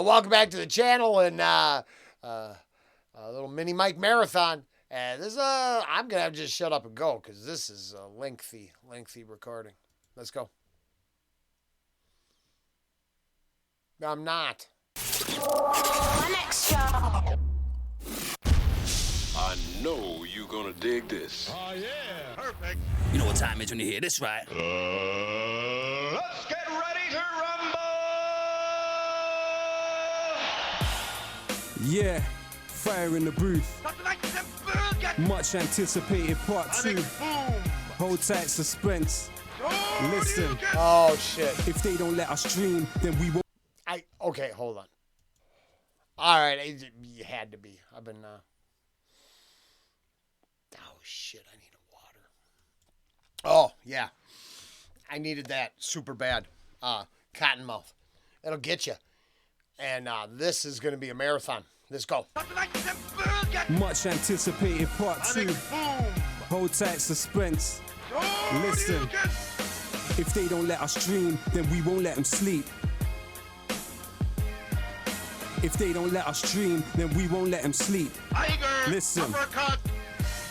Welcome back to the channel and a little mini Mike marathon. And this I'm gonna have to just shut up and go because this is a lengthy recording. Let's go. I'm not. My next show. I know you're gonna dig this. Oh, yeah. Perfect. You know what time it is when you hear this, right? Let's get ready to rumble! Yeah, fire in the booth. Much anticipated part 2. Hold tight, suspense. Listen. Oh shit. If they don't let us stream, then we won't. Okay, hold on. All right, you had to be. I've been. Oh shit! I need a water. Oh yeah, I needed that super bad. Cottonmouth, it'll get you. And this is gonna be a marathon. Let's go. Much anticipated part 2. Hold tight, suspense. Listen. If they don't let us stream, then we won't let them sleep. If they don't let us stream, then we won't let them sleep. Listen.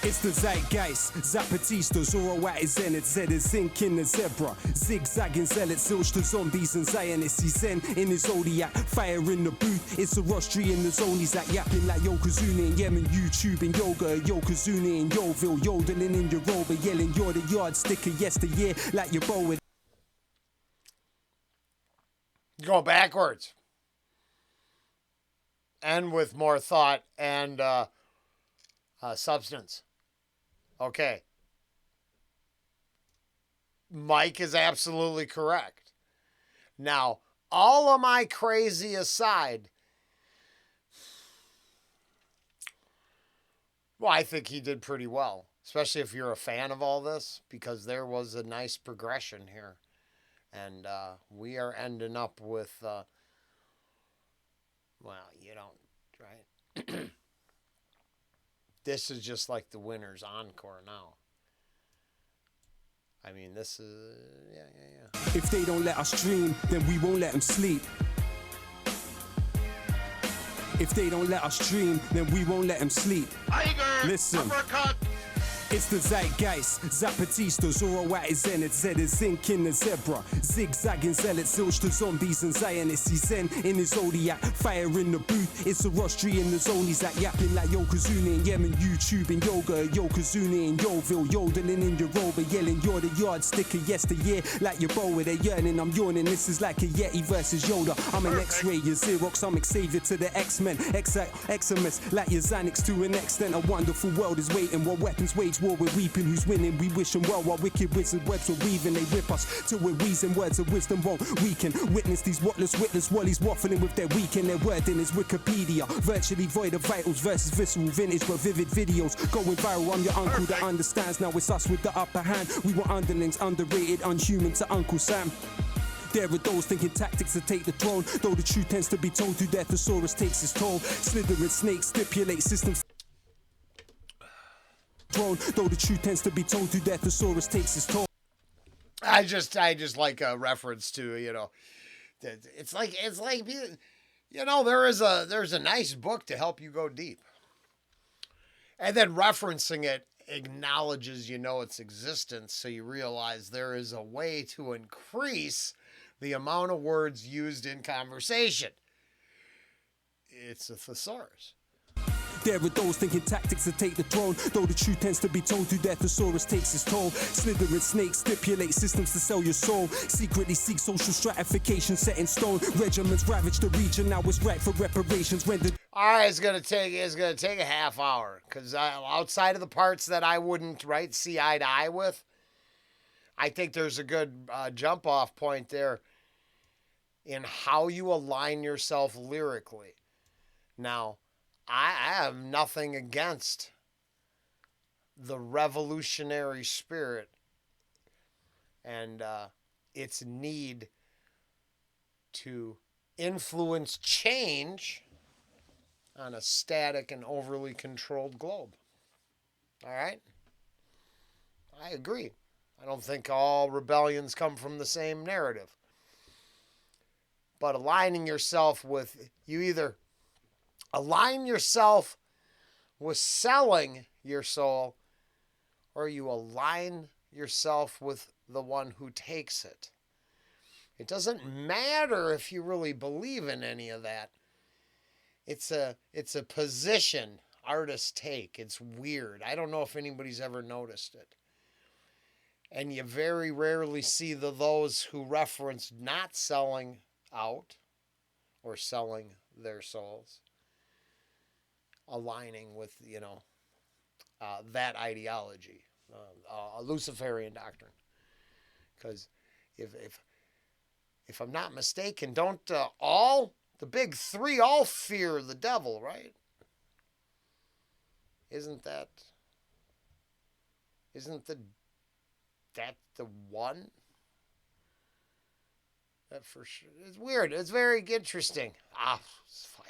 It's the zeitgeist, Zapatista, Zoroat is Zenit, Zed is zinc in the zebra, zigzagging zealot, zilch to zombies and Zionists, he's zen in his zodiac, fire in the booth, it's a rostry in the zone, he's at yapping like Yokozuna in Yemen, YouTube and yoga, Yokozuna in Yoville, yodeling in your rover, yelling you're the yardstick of yesteryear, like your bow with. Go backwards. And with more thought and substance. Okay. Mike is absolutely correct. Now, all of my crazy aside, well, I think he did pretty well, especially if you're a fan of all this, because there was a nice progression here. And we are ending up with, well, you don't, right? This is just like the winner's encore now. I mean, this is, yeah. If they don't let us stream, then we won't let them sleep. If they don't let us stream, then we won't let them sleep. Listen. Uppercut. It's the zeitgeist, Zapatista, Zoroat is Zenit, Zed is zinc in the zebra, zigzagging zealot, zilch to zombies and Zionists, he's zen in his zodiac, fire in the booth, it's a rostry in the zone, he's at yapping like Yokozuna in Yemen, YouTube and yoga, Yokozuna in Yoville, yodeling in your rover, yelling you're the yardstick of yesteryear, like your bow with a yearning, I'm yawning, this is like a Yeti versus Yoda, I'm an X-ray, you're Xerox, I'm Xavier to the X-Men, Eximus, like your Xanax to an extent, a wonderful world is waiting, while weapons wage war, we're weeping, who's winning, we wish them well, while wicked wizard webs are weaving, they whip us till we're wheezing, words of wisdom won't weaken, witness these whatless witless wallies waffling with their weekend, their wording is Wikipedia, virtually void of vitals versus visceral vintage, but vivid videos, going viral, I'm your uncle that understands, now it's us with the upper hand, we were underlings, underrated, unhuman to Uncle Sam. There are those thinking tactics to take the throne, though the truth tends to be told through their thesaurus takes its toll, slithering snakes stipulate systems. Though the truth tends to be told through their thesaurus takes its toll. I just like a reference to, it's like there's a nice book to help you go deep, and then referencing it acknowledges its existence, so you realize there is a way to increase the amount of words used in conversation. It's a thesaurus. There are those thinking tactics to take the throne, though the truth tends to be told through their thesaurus takes its toll. Slithering snakes stipulate systems to sell your soul, secretly seek social stratification set in stone. Regiments ravage the region, now it's right for reparations rendered. All right, it's gonna take a half hour, because outside of the parts that I wouldn't see eye to eye with, I think there's a good jump off point there in how you align yourself lyrically. Now, I have nothing against the revolutionary spirit and its need to influence change on a static and overly controlled globe. All right? I agree. I don't think all rebellions come from the same narrative. But aligning yourself with, you either align yourself with selling your soul, or you align yourself with the one who takes it. It doesn't matter if you really believe in any of that. It's a position artists take. It's weird. I don't know if anybody's ever noticed it. And you very rarely see those who reference not selling out or selling their souls aligning with, that ideology, a Luciferian doctrine. Because if I'm not mistaken, don't the big three all fear the devil, right? Isn't that the one? That for sure. It's weird. It's very interesting. It's fire.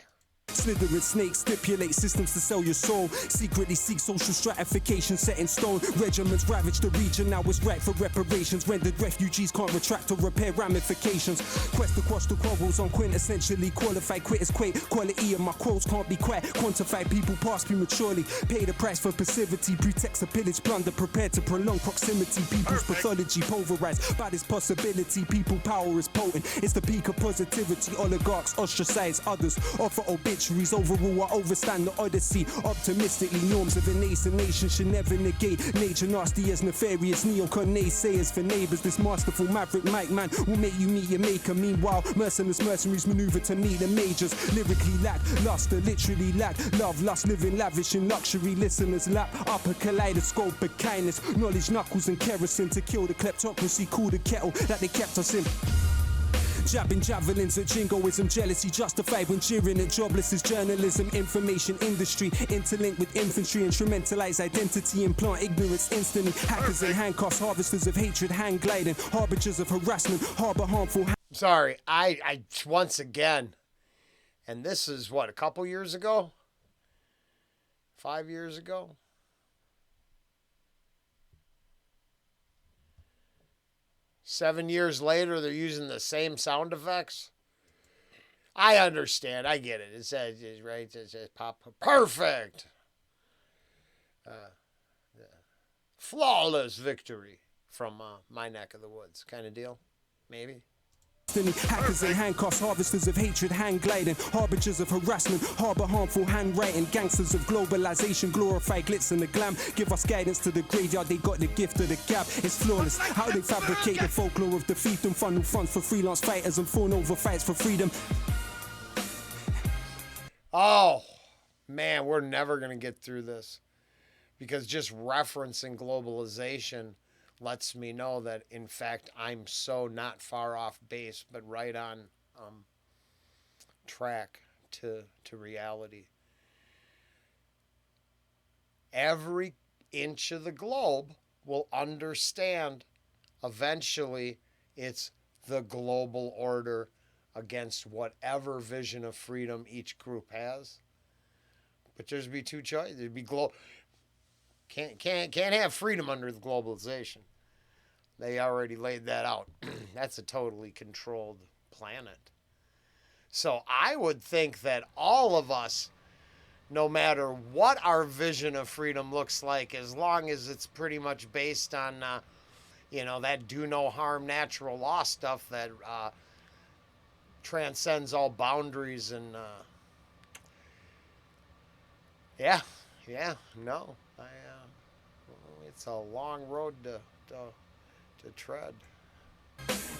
Slithering snakes stipulate systems to sell your soul. Secretly seek social stratification set in stone. Regiments ravage the region, now it's right for reparations. Rendered refugees can't retract or repair ramifications. Quest across the quarrels on quintessentially qualified quitters quake. Quality of my quotes can't be quite quantified. People pass prematurely, pay the price for passivity. Pretext of pillage, plunder, prepared to prolong proximity. People's pathology pulverized by this possibility. People power is potent, it's the peak of positivity. Oligarchs ostracize others, offer obituaries. Overall, I overstand the odyssey. Optimistically, norms of a nascent nation should never negate nature. Nasty as nefarious neocon naysayers for neighbors. This masterful maverick mic man will make you meet your maker. Meanwhile, merciless mercenaries maneuver to meet the majors. Lyrically lack luster, literally lack love, lust, living lavish in luxury. Listeners lap up a kaleidoscope of kindness. Knowledge, knuckles, and kerosene to kill the kleptocracy. Cool the kettle that they kept us in. Jabbing javelins at jingoism, jealousy justified when jeering at jobless is journalism, information industry, interlinked with infantry, instrumentalize identity, implant ignorance instantly. Hackers and handcuffs, harvesters of hatred, hang gliding, harbingers of harassment, harbor harmful. Sorry, I once again, and this is what, a couple years ago? 5 years ago? Seven years later, they're using the same sound effects. I understand. I get it. It says, right? It says pop. Perfect. Flawless victory from my neck of the woods kind of deal. Maybe. Hackers and handcuffs, harvesters of hatred, hang gliding, harbingers of harassment, harbor harmful handwriting, gangsters of globalization, glorify glitz and the glam, give us guidance to the graveyard, they got the gift of the gap, it's flawless, how they fabricate the folklore of defeat and funnel funds for freelance fighters and fawn over fights for freedom. Oh, man, we're never going to get through this, because just referencing globalization lets me know that, in fact, I'm so not far off base, but right on track to reality. Every inch of the globe will understand eventually it's the global order against whatever vision of freedom each group has. But there'd be two choices. There'd be can't have freedom under the globalization. They already laid that out. That's a totally controlled planet. So I would think that all of us, no matter what our vision of freedom looks like, as long as it's pretty much based on, that do no harm natural law stuff that transcends all boundaries and, it's a long road to tread.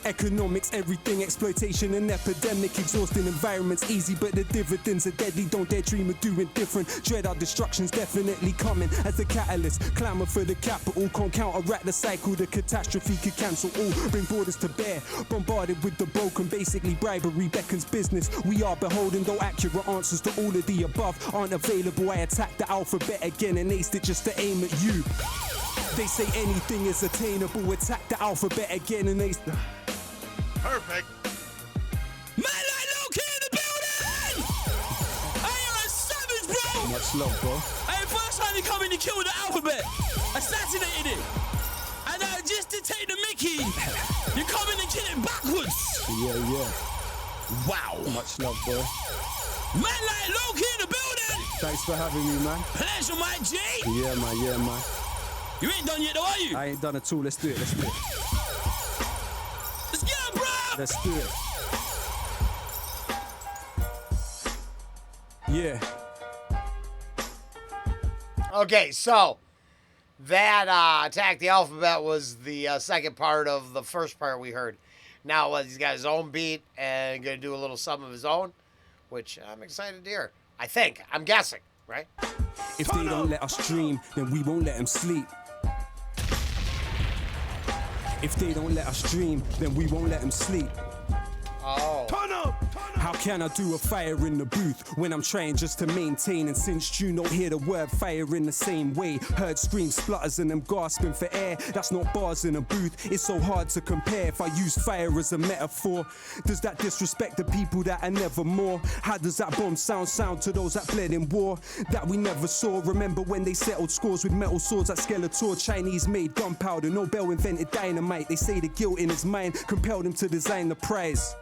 Economics, everything, exploitation and epidemic, exhausting environments, easy but the dividends are deadly, don't dare dream of doing different, dread our destruction's definitely coming as the catalyst, clamour for the capital, can't counteract the cycle, the catastrophe could cancel all, bring borders to bear, bombarded with the broken, basically bribery beckons business, we are beholden, though accurate answers to all of the above aren't available, I attack the alphabet again and aced it just to aim at you. They say anything is attainable, attack the alphabet again and ace the... Perfect. Man like Lowkey in the building! Hey, you're a savage, bro! Much love, bro. Hey, first time you come in, you killed the alphabet. Assassinated it. And just to take the mickey, you come in and kill it backwards. Yeah. Wow. Much love, bro. Man like Lowkey in the building. Thanks for having me, man. Pleasure, my G. Yeah, man. You ain't done yet, though, are you? I ain't done at all. Let's do it. Let's get it, bro. Let's do it. Yeah. Okay, so that Attack the Alphabet was the second part of the first part we heard. Now he's got his own beat and going to do a little something of his own, which I'm excited to hear. I think. I'm guessing, right? If they don't let us dream, then we won't let them sleep. If they don't let us dream, then we won't let them sleep. Oh. How can I do a fire in the booth when I'm trying just to maintain? And since you don't hear the word fire in the same way, heard screams, splutters, and them gasping for air. That's not bars in a booth, it's so hard to compare. If I use fire as a metaphor, does that disrespect the people that are never more? How does that bomb sound to those that bled in war that we never saw? Remember when they settled scores with metal swords at Skeletor? Chinese made gunpowder, Nobel invented dynamite. They say the guilt in his mind compelled him to design the prize.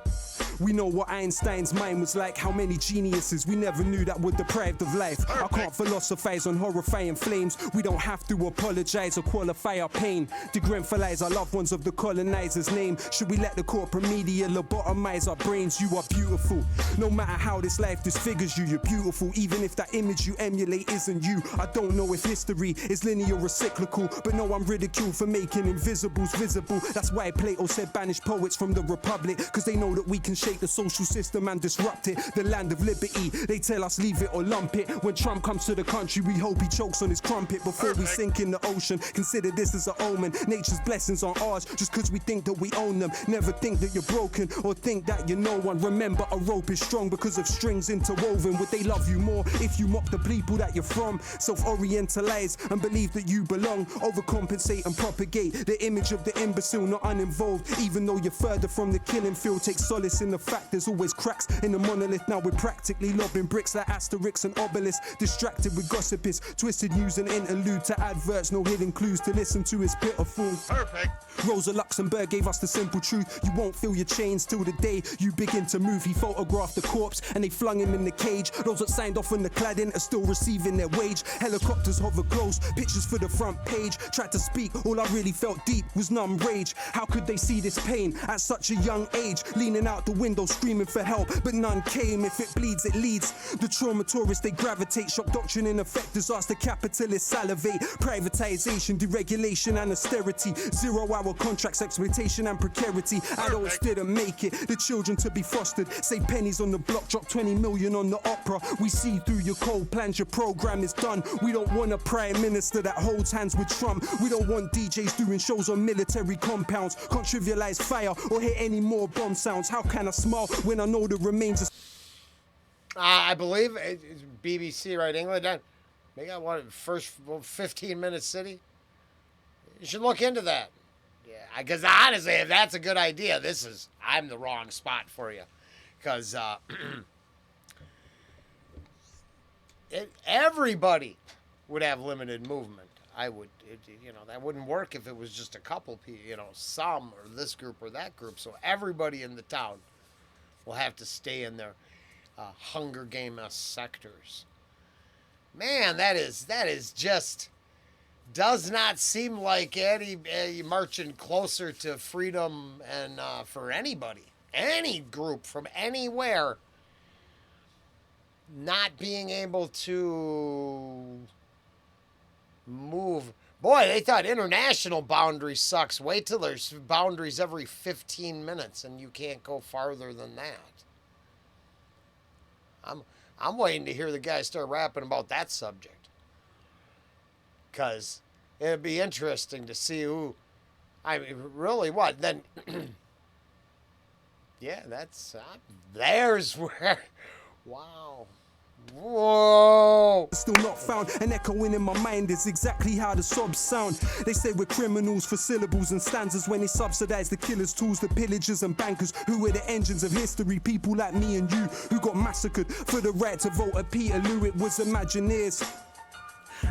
We know what Einstein's mind was like. How many geniuses we never knew that were deprived of life. I can't philosophize on horrifying flames. We don't have to apologize or qualify our pain. Degremphalize our loved ones of the colonizer's name. Should we let the corporate media lobotomize our brains? You are beautiful. No matter how this life disfigures you, you're beautiful. Even if that image you emulate isn't you. I don't know if history is linear or cyclical, but no, I'm ridiculed for making invisibles visible. That's why Plato said banish poets from the Republic, cause they know that we can shake the social system and disrupt it. The land of liberty, they tell us leave it or lump it. When Trump comes to the country, we hope he chokes on his crumpet before we sink in the ocean. Consider this as an omen. Nature's blessings aren't ours just cause we think that we own them. Never think that you're broken or think that you're no one. Remember, a rope is strong because of strings interwoven. Would they love you more if you mock the people that you're from? Self-orientalize and believe that you belong. Overcompensate and propagate the image of the imbecile, not uninvolved. Even though you're further from the killing field, take solace in the fact there's always cracks in the monolith. Now we're practically lobbing bricks like Asterix and Obelix. Distracted with gossipists, twisted news and interlude to adverts. No hidden clues to listen to is pitiful. Perfect. Rosa Luxemburg gave us the simple truth. You won't feel your chains till the day you begin to move. He photographed the corpse and they flung him in the cage. Those that signed off on the cladding are still receiving their wage. Helicopters hover close, pictures for the front page. Tried to speak, all I really felt deep was numb rage. How could they see this pain at such a young age? Leaning out the window screaming for help, but none came. If it bleeds, it leads. The trauma tourists, they gravitate. Shock doctrine in effect, disaster capitalists salivate. Privatization, deregulation and austerity. 0-hour contracts, exploitation and precarity. Adults didn't make it, the children to be fostered. Save pennies on the block, drop 20 million on the opera. We see through your cold plans, your program is done. We don't want a prime minister that holds hands with Trump. We don't want DJs doing shows on military compounds. Can't trivialize fire or hear any more bomb sounds. How can I smile when I know the remains of... I believe it's BBC, right? England. They got one first 15-minute city. You should look into that. Yeah, because honestly, if that's a good idea, I'm the wrong spot for you. Because everybody would have limited movement. That wouldn't work if it was just a couple people, some or this group or that group. So everybody in the town will have to stay in their Hunger Game-esque sectors. Man, that is just does not seem like any marching closer to freedom and for anybody, any group from anywhere, not being able to move. Boy, they thought international boundary sucks. Wait till there's boundaries every 15 minutes and you can't go farther than that. I'm waiting to hear the guy start rapping about that subject. Because it'd be interesting to see really what? Then, yeah, there's where, wow. Whoa! Still not found, and echoing in my mind is exactly how the sobs sound. They say we're criminals for syllables and stanzas when they subsidize the killers' tools, the pillagers and bankers who were the engines of history. People like me and you who got massacred for the right to vote at Peterloo. It was Imagineers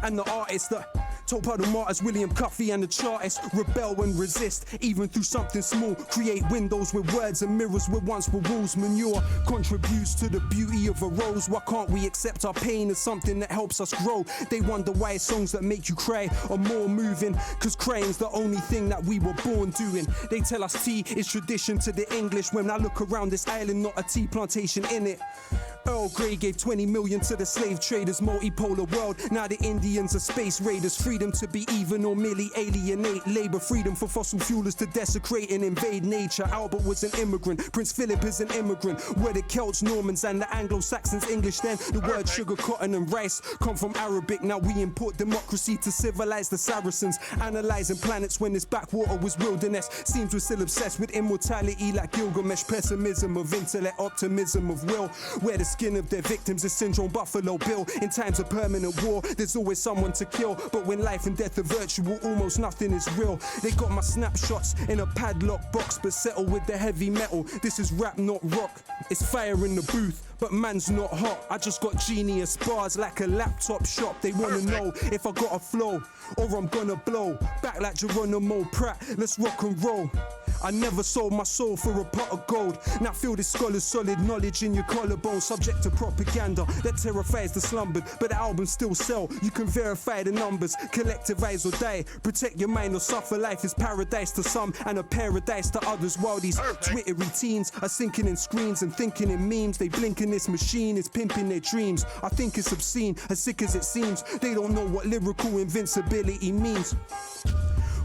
and the artists that Top of the martyrs, William Cuffy and the chartists. Rebel and resist, even through something small. Create windows with words and mirrors where once were walls. Manure contributes to the beauty of a rose. Why can't we accept our pain as something that helps us grow? They wonder why songs that make you cry are more moving, cause crying's the only thing that we were born doing. They tell us tea is tradition to the English. When I look around this island, not a tea plantation in it. Earl Grey gave 20 million to the slave traders, multipolar world. Now the Indians are space raiders. Freedom to be even or merely alienate labor. Freedom for fossil fuelers to desecrate and invade nature. Albert was an immigrant, Prince Philip is an immigrant. Where the Celts, Normans and the Anglo-Saxons English then. The word sugar, cotton and rice come from Arabic. Now we import democracy to civilize the Saracens. Analyzing planets when this backwater was wilderness. Seems we're still obsessed with immortality like Gilgamesh. Pessimism of intellect, optimism of will. Where the skin of their victims is syndrome Buffalo Bill. In times of permanent war, there's always someone to kill. But when life and death are virtual, almost nothing is real. They got my snapshots in a padlock box, but settle with the heavy metal. This is rap, not rock. It's fire in the booth, but man's not hot. I just got genius bars like a laptop shop. They wanna know if I got a flow or I'm gonna blow. Back like Geronimo Pratt, let's rock and roll. I never sold my soul for a pot of gold. Now feel this scholar's solid knowledge in your collarbone. Subject to propaganda that terrifies the slumbered, but the albums still sell. You can verify the numbers, collectivize or die. Protect your mind or suffer. Life is paradise to some and a paradise to others. While these twittery teens are sinking in screens and thinking in memes. They blink in this machine, is pimping their dreams. I think it's obscene, as sick as it seems. They don't know what lyrical invincibility means.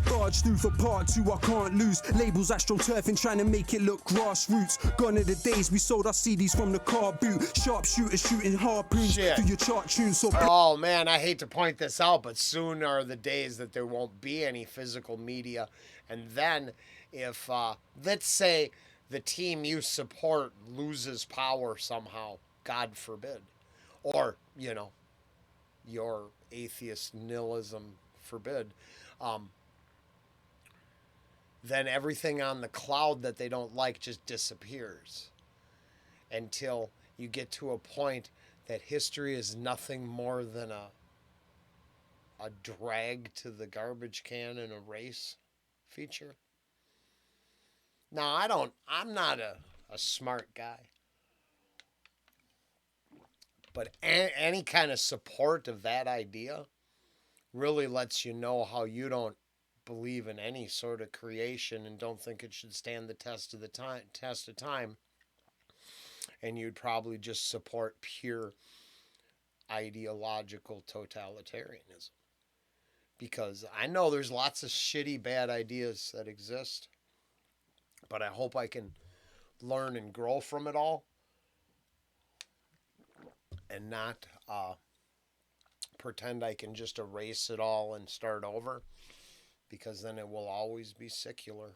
Barge through for part 2, I can't lose. Labels astroturfing, trying to make it look grassroots. Gone are the days we sold our CDs from the car boot. Sharpshooters shooting harpoons through your chart tunes. So oh man, I hate to point this out, but soon are the days that there won't be any physical media. And then if, let's say, the team you support loses power somehow, God forbid, or, you know, your atheist nihilism forbid, then everything on the cloud that they don't like just disappears until you get to a point that history is nothing more than a drag to the garbage can in a race feature. Now, I'm not a smart guy, but any kind of support of that idea really lets you know how you don't believe in any sort of creation and don't think it should stand the test of time, and you'd probably just support pure ideological totalitarianism. Because I know there's lots of shitty bad ideas that exist, but I hope I can learn and grow from it all and not pretend I can just erase it all and start over. Because then it will always be secular.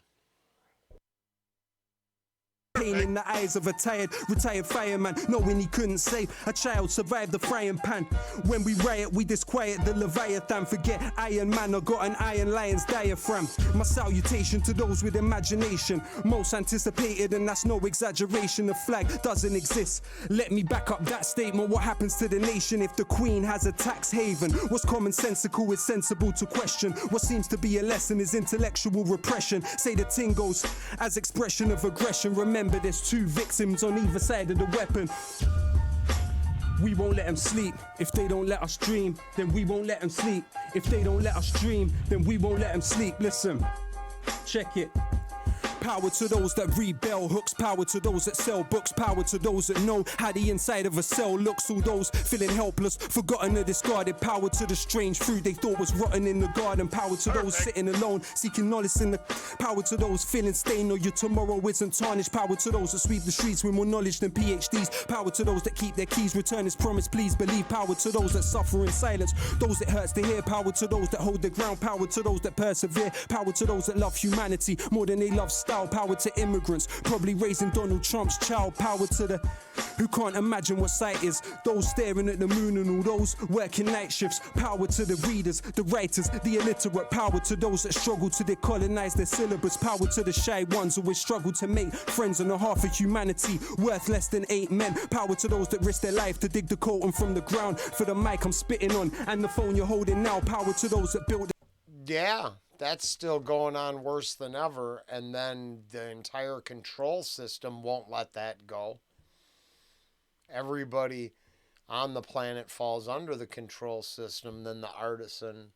Pain in the eyes of a retired fireman, knowing he couldn't save a child, survived the frying pan. When we riot, we disquiet the Leviathan. Forget Iron Man, I got an Iron Lion's diaphragm. My salutation to those with imagination, most anticipated, and that's no exaggeration. The flag doesn't exist. Let me back up that statement. What happens to the nation if the Queen has a tax haven? What's commonsensical is sensible to question. What seems to be a lesson is intellectual repression. Say the ting goes as expression of aggression. Remember, there's two victims on either side of the weapon. We won't let them sleep. If they don't let us dream, then we won't let them sleep. If they don't let us dream, then we won't let them sleep. Listen, check it. Power to those that read bell hooks, power to those that sell books, power to those that know how the inside of a cell looks. All those feeling helpless, forgotten or discarded. Power to the strange fruit they thought was rotten in the garden. Power to those sitting alone, seeking knowledge in the. Power to those feeling stained or your tomorrow isn't tarnished. Power to those that sweep the streets with more knowledge than PhDs. Power to those that keep their keys, return as promised, please believe. Power to those that suffer in silence, those it hurts to hear. Power to those that hold their ground, power to those that persevere. Power to those that love humanity more than they love style. child. Power to immigrants, probably raising Donald Trump's child. Power to the who can't imagine what sight is. Those staring at the moon and all those working night shifts. Power to the readers, the writers, the illiterate. Power to those that struggle to decolonize their syllabus. Power to the shy ones who always struggle to make friends on the half of humanity worth less than 8 men. Power to those that risk their life to dig the colton from the ground. For the mic I'm spitting on and the phone you're holding now. Power to those that build. Yeah, that's still going on worse than ever. And then the entire control system won't let that go. Everybody on the planet falls under the control system. Then the artisan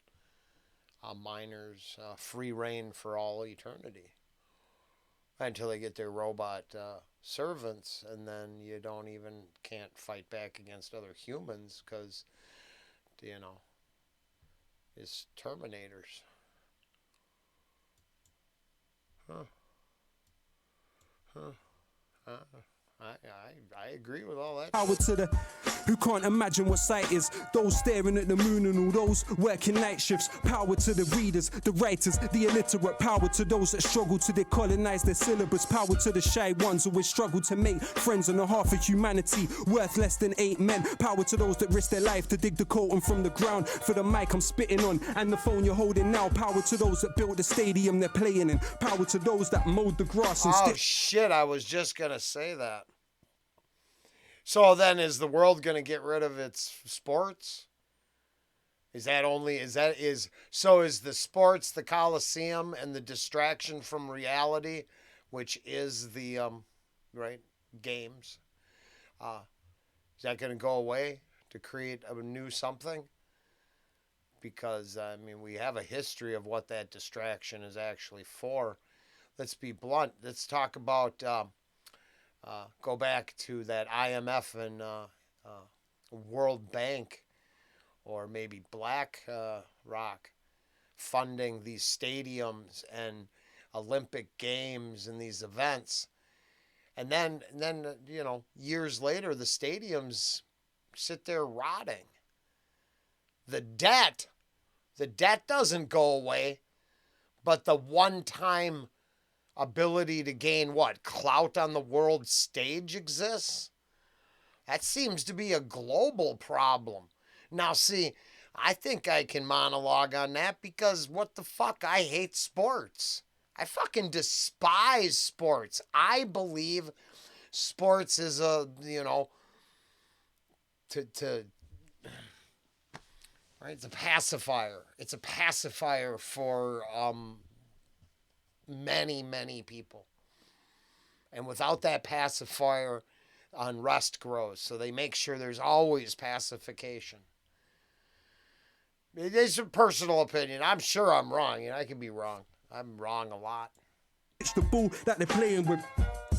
miners free reign for all eternity until they get their robot servants, and then you can't fight back against other humans because it's Terminators. I agree with all that. Power to the who can't imagine what sight is. Those staring at the moon and all those working night shifts. Power to the readers, the writers, the illiterate. Power to those that struggle to decolonize their syllabus. Power to the shy ones who always struggle to make friends on the half of humanity worth less than 8 men. Power to those that risk their life to dig the colton from the ground. For the mic I'm spitting on and the phone you're holding now. Power to those that built the stadium they're playing in. Power to those that mowed the grass and shit, I was just gonna say that. So then is the world going to get rid of its sports? Is the sports the Coliseum and the distraction from reality, which is the games? Is that going to go away to create a new something? Because we have a history of what that distraction is actually for. Let's be blunt. Let's talk about go back to that IMF and World Bank, or maybe Black Rock, funding these stadiums and Olympic Games and these events. And then years later, the stadiums sit there rotting. The debt doesn't go away, but the one-time ability to gain clout on the world stage exists. That seems to be a global problem. Now, see, I think I can monologue on that because what the fuck? I hate sports. I fucking despise sports. I believe sports is it's a pacifier. It's a pacifier for many people. And without that pacifier, unrest grows. So they make sure there's always pacification. It's a personal opinion. I'm sure I'm wrong. I can be wrong. I'm wrong a lot. It's the ball that they're playing with.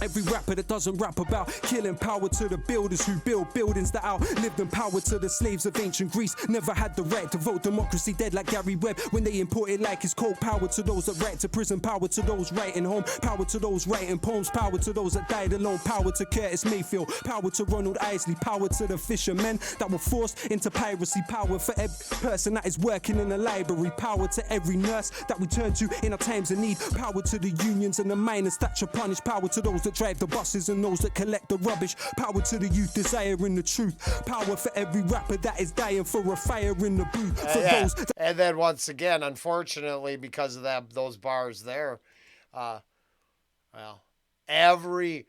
Every rapper that doesn't rap about killing. Power to the builders who build buildings that outlived them. Power to the slaves of ancient Greece, never had the right to vote. Democracy dead like Gary Webb when they imported like his cold. Power to those that write to prison. Power to those writing home. Power to those writing poems. Power to those that died alone. Power to Curtis Mayfield. Power to Ronald Isley. Power to the fishermen that were forced into piracy. Power for every person that is working in a library. Power to every nurse that we turn to in our times of need. Power to the unions and the miners that should punish. Power to those that drive the buses and those that collect the rubbish. Power to the youth desiring the truth. Power for every rapper that is dying for a fire in the booth. For those that and then once again, unfortunately, because of those bars there, every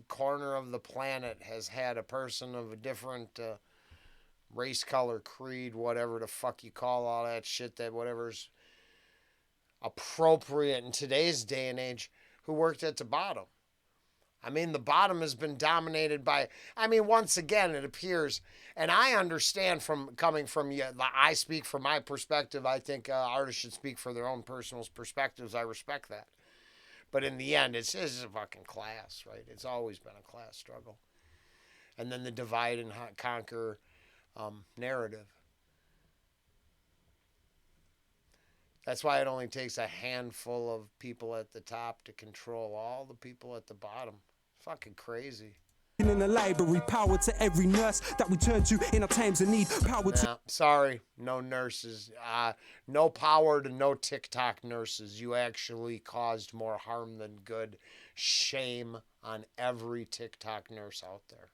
corner of the planet has had a person of a different race, color, creed, whatever the fuck you call all that shit, that whatever's appropriate in today's day and age, who worked at the bottom. The bottom has been dominated by, once again, it appears, and I understand coming from you, I speak from my perspective. I think artists should speak for their own personal perspectives. I respect that. But in the end, it's a fucking class, right? It's always been a class struggle. And then the divide and conquer narrative. That's why it only takes a handful of people at the top to control all the people at the bottom. Fucking crazy. in the library. Power to every nurse that we turn to in our times of need. Power to... Yeah, sorry, no nurses. No power to no TikTok nurses. You actually caused more harm than good. Shame on every TikTok nurse out there.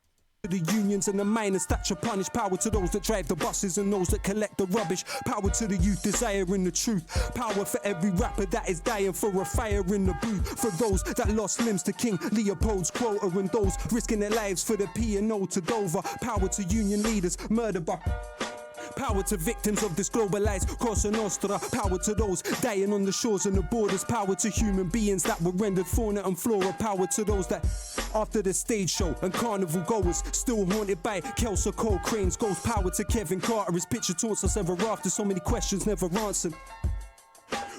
The unions and the miners that should punish. Power to those that drive the buses and those that collect the rubbish. Power to the youth desiring the truth. Power for every rapper that is dying for a fire in the booth. For those that lost limbs to King Leopold's quota, and those risking their lives for the P&O to Dover. Power to union leaders murdered by... Power to victims of this globalized Cosa Nostra. Power to those dying on the shores and the borders. Power to human beings that were rendered fauna and flora. Power to those that, after the stage show and carnival goers, still haunted by Kelso Cole Crane's ghost. Power to Kevin Carter, his picture taunts us ever after. So many questions never answered.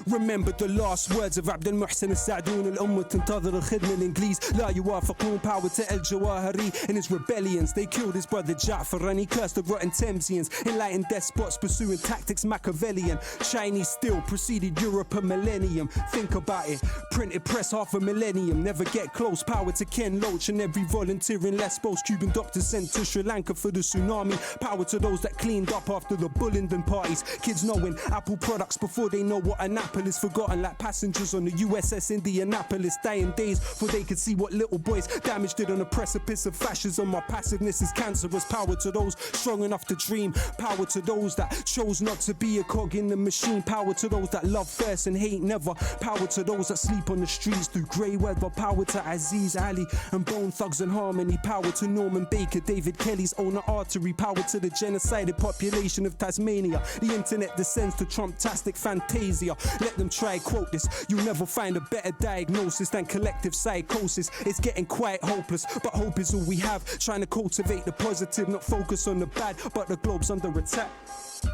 Remember the last words of عبد المحسن السعدون. الأمة تنتظر الخدمة الإنجليز لا يوافقون. Power to El Jawahiri and his rebellions. They killed his brother Ja'far and he cursed the rotten Thamesians. Enlightened despots pursuing tactics Machiavellian. Chinese still preceded Europe a millennium. Think about it. Printed press half a millennium. Never get close. Power to Ken Loach and every volunteer in Lesbos. Cuban doctors sent to Sri Lanka for the tsunami. Power to those that cleaned up after the Bullingdon parties. Kids knowing Apple products before they know what an apple is. Forgotten like passengers on the USS Indianapolis. Dying days before they could see what little boys damaged it on the precipice of fascism. My passiveness is cancerous. Power to those strong enough to dream. Power to those that chose not to be a cog in the machine. Power to those that love first and hate never. Power to those that sleep on the streets through grey weather. Power to Aziz Ali and Bone Thugs and Harmony. Power to Norman Baker, David Kelly's owner artery. Power to the genocided population of Tasmania. The internet descends to Trump-tastic fantasia. Let them try quote this. You'll never find a better diagnosis than collective psychosis. It's getting quite hopeless, but hope is all we have. Trying to cultivate the positive, not focus on the bad, but the globe's under attack.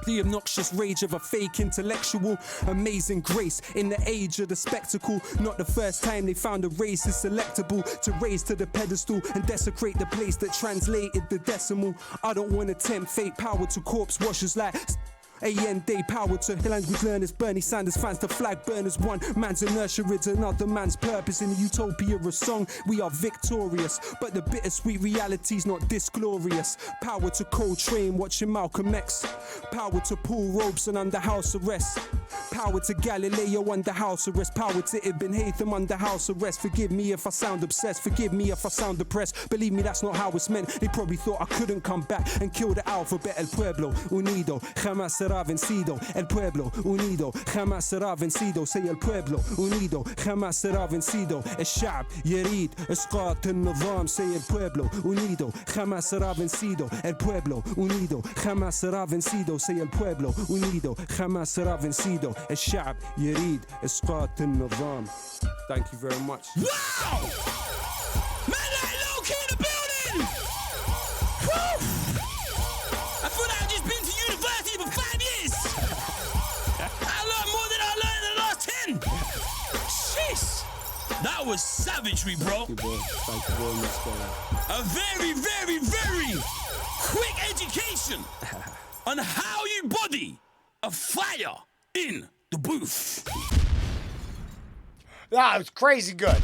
The obnoxious rage of a fake intellectual. Amazing grace in the age of the spectacle. Not the first time they found a race is selectable to raise to the pedestal and desecrate the place that translated the decimal. I don't want to tempt fate. Power to corpse washers like AN Day. Power to language learners, Bernie Sanders fans, the flag burners. One man's inertia is another man's purpose. In the utopia of song, we are victorious, but the bittersweet reality's not this glorious. Power to Coltrane watching Malcolm X. Power to Paul Robeson under house arrest. Power to Galileo under house arrest. Power to Ibn Haytham under house arrest. Forgive me if I sound obsessed, forgive me if I sound depressed. Believe me, that's not how it's meant. They probably thought I couldn't come back and kill the alphabet. El pueblo unido jamás será vencido. El pueblo unido jamás será vencido. Say el pueblo unido jamás será vencido. الشعب يريد إسقاط النظام. Say el pueblo unido jamás será vencido. El pueblo unido jamás será vencido. Say el pueblo unido jamás será vencido. الشعب يريد إسقاط النظام. Thank you very much. Wow! Man like Lowkey in the building! Woo! I feel like I've just been to university for 5 years. I learned more than I learned in the last 10. Jeez. That was savagery, bro. Thank you, bro. Thank you very much, bro. A very, very, very quick education on how you body a fire in the booth. Yeah, it was crazy good.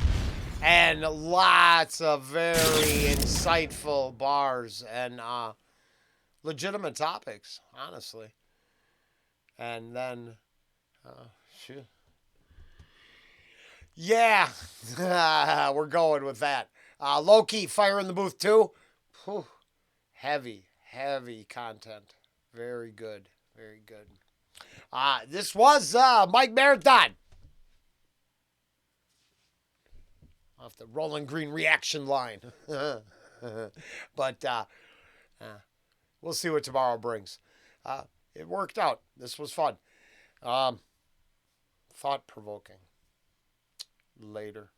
And lots of very insightful bars and legitimate topics, honestly. And then, shoot. Yeah, we're going with that. Lowkey, Fire in the Booth 2. Whew. Heavy content. Very good, very good. This was Mike Marathon. Off the Rolling Green reaction line. But we'll see what tomorrow brings. It worked out. This was fun. Thought-provoking. Later.